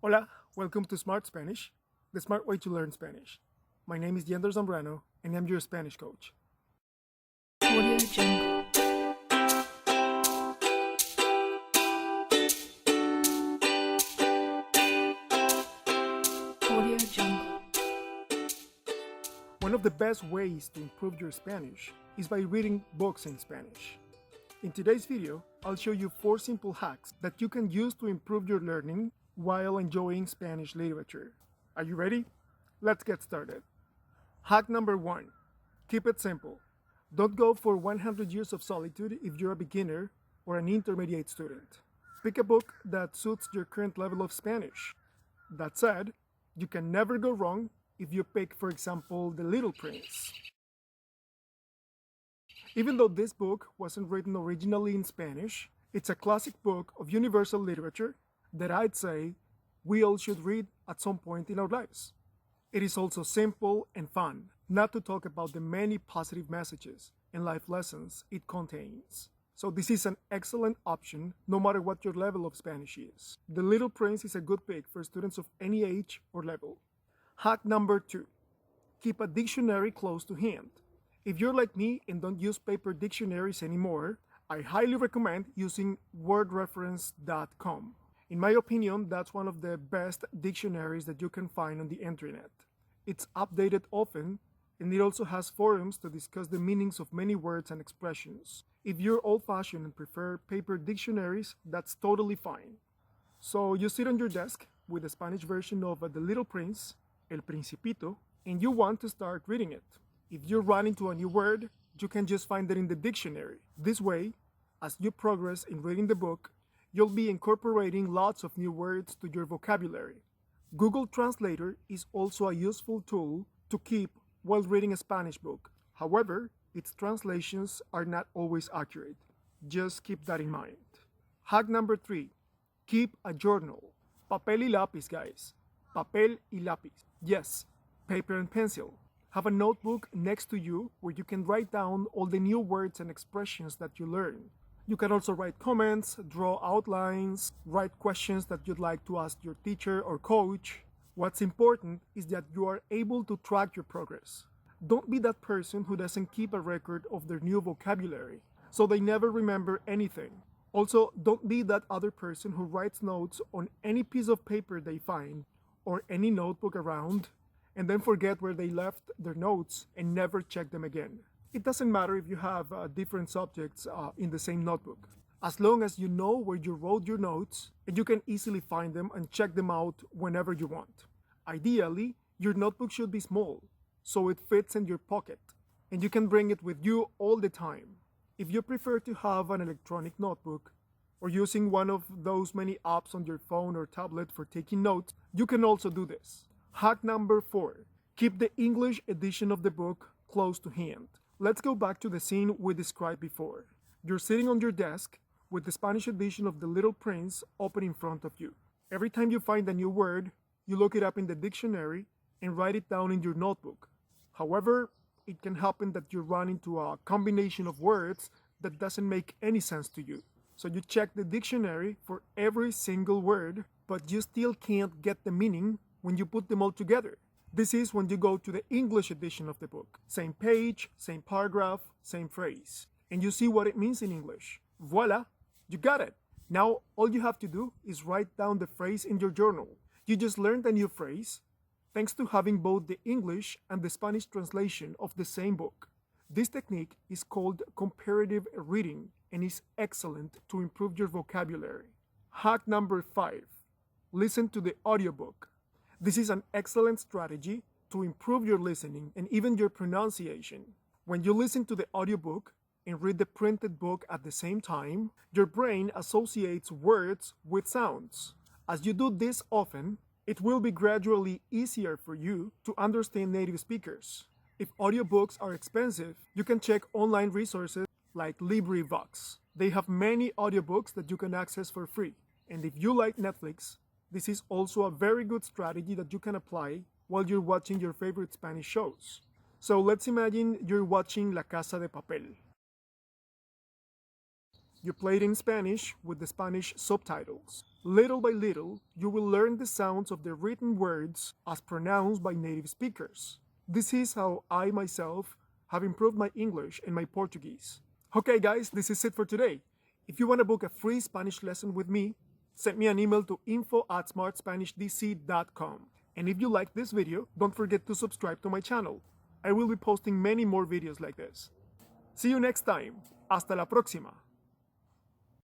Hola, welcome to Smart Spanish, the smart way to learn Spanish. My name is Yender Zambrano, and I'm your Spanish coach. Audio Jungle. Audio Jungle. One of the best ways to improve your Spanish is by reading books in Spanish. In today's video, I'll show you 4 simple hacks that you can use to improve your learning while enjoying Spanish literature. Are you ready? Let's get started. Hack number 1. Keep it simple. Don't go for 100 years of solitude if you're a beginner or an intermediate student. Pick a book that suits your current level of Spanish. That said, you can never go wrong if you pick, for example, The Little Prince. Even though this book wasn't written originally in Spanish, it's a classic book of universal literature that I'd say we all should read at some point in our lives. It is also simple and fun, not to talk about the many positive messages and life lessons it contains. So this is an excellent option no matter what your level of Spanish is. The Little Prince is a good pick for students of any age or level. Hack number 2. Keep a dictionary close to hand. If you're like me and don't use paper dictionaries anymore, I highly recommend using wordreference.com. In my opinion, that's one of the best dictionaries that you can find on the internet. It's updated often, and it also has forums to discuss the meanings of many words and expressions. If you're old-fashioned and prefer paper dictionaries, that's totally fine. So you sit on your desk with the Spanish version of The Little Prince, El Principito, and you want to start reading it. If you run into a new word, you can just find it in the dictionary. This way, as you progress in reading the book, you'll be incorporating lots of new words to your vocabulary. Google Translator is also a useful tool to keep while reading a Spanish book. However, its translations are not always accurate. Just keep that in mind. Hack number 3. Keep a journal. Papel y lápiz, guys. Papel y lápiz. Yes, paper and pencil. Have a notebook next to you where you can write down all the new words and expressions that you learn. You can also write comments, draw outlines, write questions that you'd like to ask your teacher or coach. What's important is that you are able to track your progress. Don't be that person who doesn't keep a record of their new vocabulary, so they never remember anything. Also, don't be that other person who writes notes on any piece of paper they find or any notebook around and then forget where they left their notes and never check them again. It doesn't matter if you have different subjects in the same notebook. As long as you know where you wrote your notes and you can easily find them and check them out whenever you want. Ideally, your notebook should be small, so it fits in your pocket, and you can bring it with you all the time. If you prefer to have an electronic notebook, or using one of those many apps on your phone or tablet for taking notes, you can also do this. Hack number 4. Keep the English edition of the book close to hand. Let's go back to the scene we described before. You're sitting on your desk with the Spanish edition of The Little Prince open in front of you. Every time you find a new word, you look it up in the dictionary and write it down in your notebook. However, it can happen that you run into a combination of words that doesn't make any sense to you. So you check the dictionary for every single word, but you still can't get the meaning when you put them all together. This is when you go to the English edition of the book. Same page, same paragraph, same phrase. And you see what it means in English. Voila, you got it. Now all you have to do is write down the phrase in your journal. You just learned a new phrase thanks to having both the English and the Spanish translation of the same book. This technique is called comparative reading and is excellent to improve your vocabulary. Hack number 5. Listen to the audiobook. This is an excellent strategy to improve your listening and even your pronunciation. When you listen to the audiobook and read the printed book at the same time, your brain associates words with sounds. As you do this often, it will be gradually easier for you to understand native speakers. If audiobooks are expensive, you can check online resources like LibriVox. They have many audiobooks that you can access for free. And if you like Netflix, this is also a very good strategy that you can apply while you're watching your favorite Spanish shows. So let's imagine you're watching La Casa de Papel. You play it in Spanish with the Spanish subtitles. Little by little, you will learn the sounds of the written words as pronounced by native speakers. This is how I myself have improved my English and my Portuguese. Okay guys, this is it for today. If you want to book a free Spanish lesson with me, send me an email to info@smartspanishdc.com. And if you like this video, don't forget to subscribe to my channel. I will be posting many more videos like this. See you next time. Hasta la próxima.